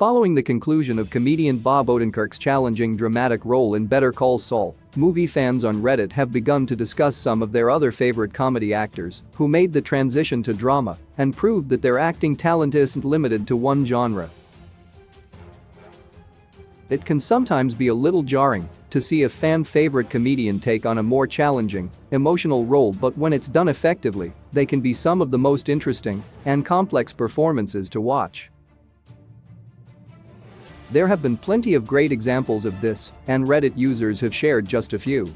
Following the conclusion of comedian Bob Odenkirk's challenging dramatic role in Better Call Saul, movie fans on Reddit have begun to discuss some of their other favorite comedy actors who made the transition to drama and proved that their acting talent isn't limited to one genre. It can sometimes be a little jarring to see a fan-favorite comedian take on a more challenging, emotional role, but when it's done effectively, they can be some of the most interesting and complex performances to watch. There have been plenty of great examples of this, and Reddit users have shared just a few.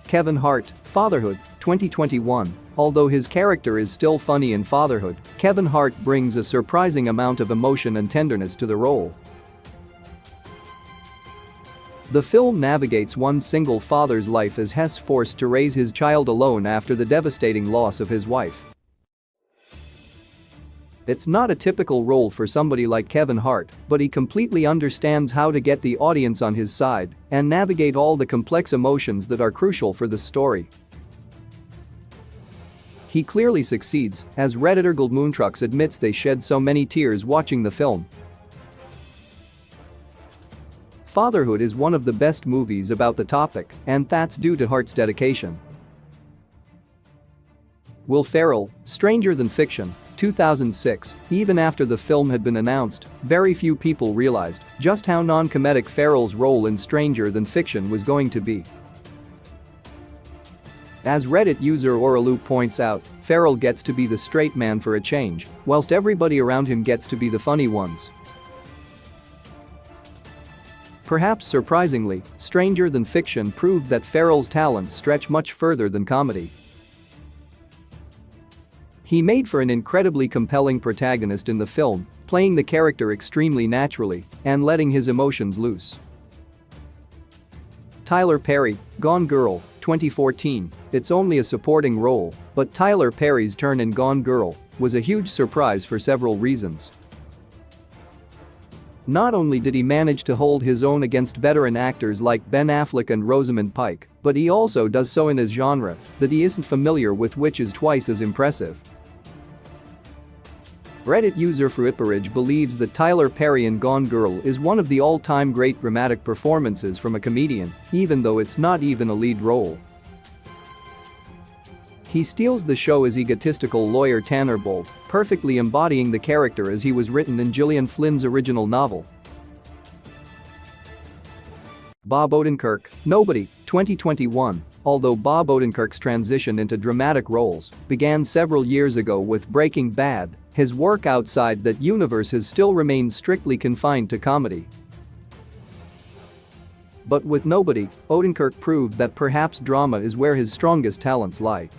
Kevin Hart, Fatherhood, 2021. Although his character is still funny in Fatherhood, Kevin Hart brings a surprising amount of emotion and tenderness to the role. The film navigates one single father's life as Hess forced to raise his child alone after the devastating loss of his wife. It's not a typical role for somebody like Kevin Hart, but he completely understands how to get the audience on his side and navigate all the complex emotions that are crucial for the story. He clearly succeeds, as Redditor Goldmoontrux admits they shed so many tears watching the film. Fatherhood is one of the best movies about the topic, and that's due to Hart's dedication. Will Ferrell, Stranger Than Fiction, 2006. Even after the film had been announced, very few people realized just how non-comedic Ferrell's role in Stranger Than Fiction was going to be. As Reddit user Oralu points out, Ferrell gets to be the straight man for a change, whilst everybody around him gets to be the funny ones. Perhaps surprisingly, Stranger Than Fiction proved that Ferrell's talents stretch much further than comedy. He made for an incredibly compelling protagonist in the film, playing the character extremely naturally and letting his emotions loose. Tyler Perry, Gone Girl, 2014. It's only a supporting role, but Tyler Perry's turn in Gone Girl was a huge surprise for several reasons. Not only did he manage to hold his own against veteran actors like Ben Affleck and Rosamund Pike, but he also does so in a genre that he isn't familiar with, which is twice as impressive. Reddit user Fruitbridge believes that Tyler Perry in Gone Girl is one of the all-time great dramatic performances from a comedian, even though it's not even a lead role. He steals the show as egotistical lawyer Tanner Bolt, perfectly embodying the character as he was written in Gillian Flynn's original novel. Bob Odenkirk, Nobody, 2021. Although Bob Odenkirk's transition into dramatic roles began several years ago with Breaking Bad, his work outside that universe has still remained strictly confined to comedy. But with Nobody, Odenkirk proved that perhaps drama is where his strongest talents lie.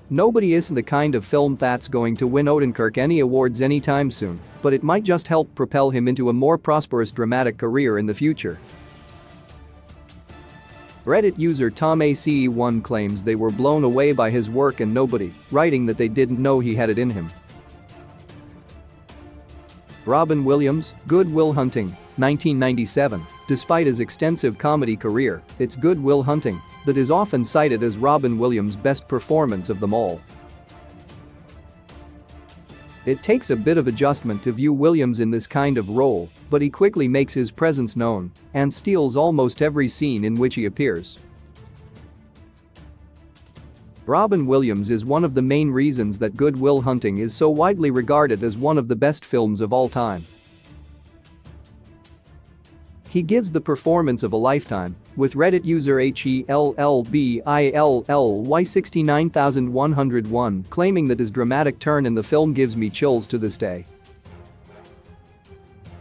Nobody isn't the kind of film that's going to win Odenkirk any awards anytime soon, but it might just help propel him into a more prosperous dramatic career in the future. Reddit user TomACE1 claims they were blown away by his work in Nobody, writing that they didn't know he had it in him. Robin Williams, Good Will Hunting, 1997. Despite his extensive comedy career, it's Good Will Hunting that is often cited as Robin Williams' best performance of them all. It takes a bit of adjustment to view Williams in this kind of role, but he quickly makes his presence known and steals almost every scene in which he appears. Robin Williams is one of the main reasons that Good Will Hunting is so widely regarded as one of the best films of all time. He gives the performance of a lifetime, with Reddit user HELLBILLY69101 claiming that his dramatic turn in the film gives me chills to this day.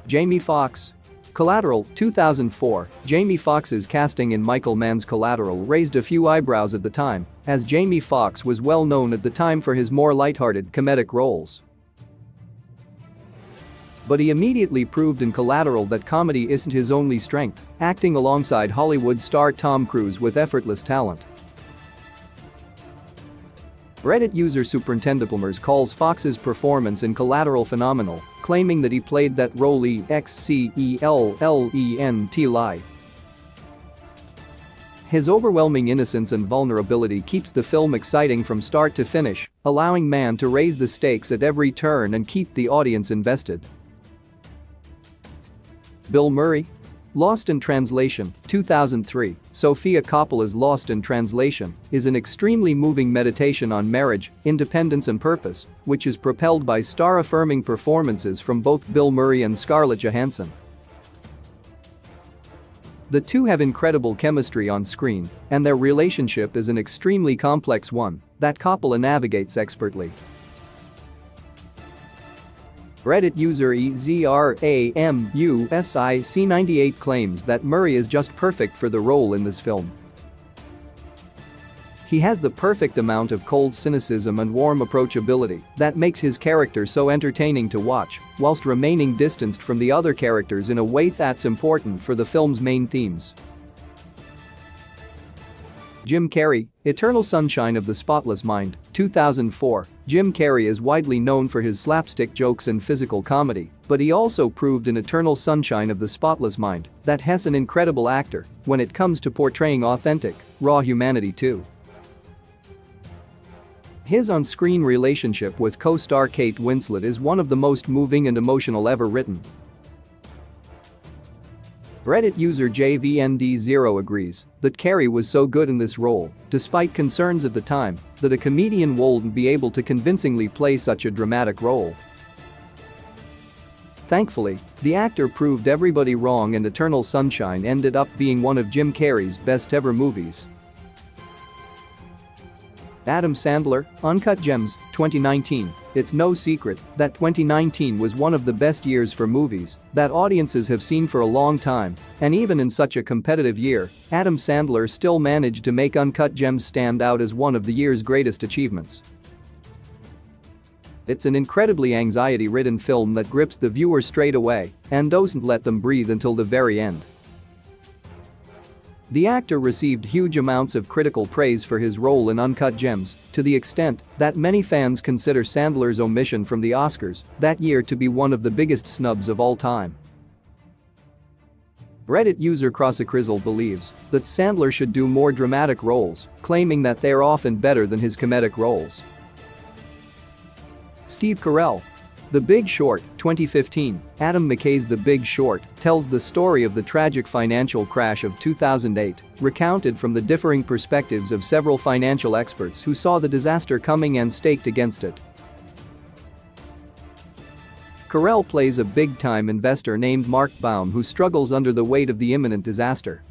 Jamie Foxx, Collateral, 2004. Jamie Foxx's casting in Michael Mann's Collateral raised a few eyebrows at the time, as Jamie Foxx was well known at the time for his more lighthearted comedic roles. But he immediately proved in Collateral that comedy isn't his only strength, acting alongside Hollywood star Tom Cruise with effortless talent. Reddit user Superintendentplumers calls Foxx's performance in Collateral phenomenal, claiming that he played that role excellently. His overwhelming innocence and vulnerability keeps the film exciting from start to finish, allowing Mann to raise the stakes at every turn and keep the audience invested. Bill Murray? Lost in Translation, 2003, Sofia Coppola's Lost in Translation is an extremely moving meditation on marriage, independence and purpose, which is propelled by star-affirming performances from both Bill Murray and Scarlett Johansson. The two have incredible chemistry on screen, and their relationship is an extremely complex one that Coppola navigates expertly. Reddit user EZRAMUSIC98 claims that Murray is just perfect for the role in this film. He has the perfect amount of cold cynicism and warm approachability that makes his character so entertaining to watch, whilst remaining distanced from the other characters in a way that's important for the film's main themes. Jim Carrey, Eternal Sunshine of the Spotless Mind, 2004. Jim Carrey is widely known for his slapstick jokes and physical comedy, but he also proved in Eternal Sunshine of the Spotless Mind that he's an incredible actor when it comes to portraying authentic, raw humanity too. His on-screen relationship with co-star Kate Winslet is one of the most moving and emotional ever written. Reddit user JVND0 agrees that Carrey was so good in this role, despite concerns at the time that a comedian wouldn't be able to convincingly play such a dramatic role. Thankfully, the actor proved everybody wrong and Eternal Sunshine ended up being one of Jim Carrey's best ever movies. Adam Sandler, Uncut Gems, 2019. It's no secret that 2019 was one of the best years for movies that audiences have seen for a long time, and even in such a competitive year, Adam Sandler still managed to make Uncut Gems stand out as one of the year's greatest achievements. It's an incredibly anxiety-ridden film that grips the viewer straight away and doesn't let them breathe until the very end. The actor received huge amounts of critical praise for his role in Uncut Gems, to the extent that many fans consider Sandler's omission from the Oscars that year to be one of the biggest snubs of all time. Reddit user Crossacryzzle believes that Sandler should do more dramatic roles, claiming that they are often better than his comedic roles. Steve Carell. The Big Short, 2015. Adam McKay's The Big Short tells the story of the tragic financial crash of 2008, recounted from the differing perspectives of several financial experts who saw the disaster coming and staked against it. Carell plays a big-time investor named Mark Baum who struggles under the weight of the imminent disaster.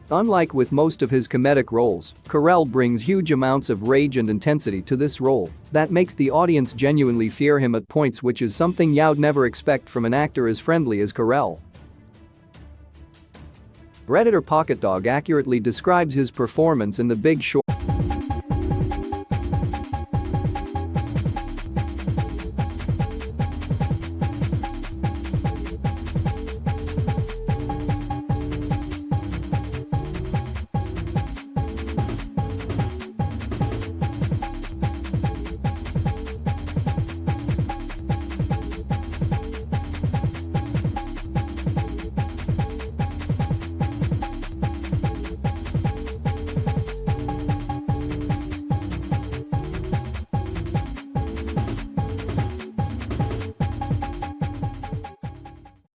Unlike with most of his comedic roles, Carell brings huge amounts of rage and intensity to this role that makes the audience genuinely fear him at points, which is something you'd never expect from an actor as friendly as Carell. Redditor PocketDog accurately describes his performance in The Big Short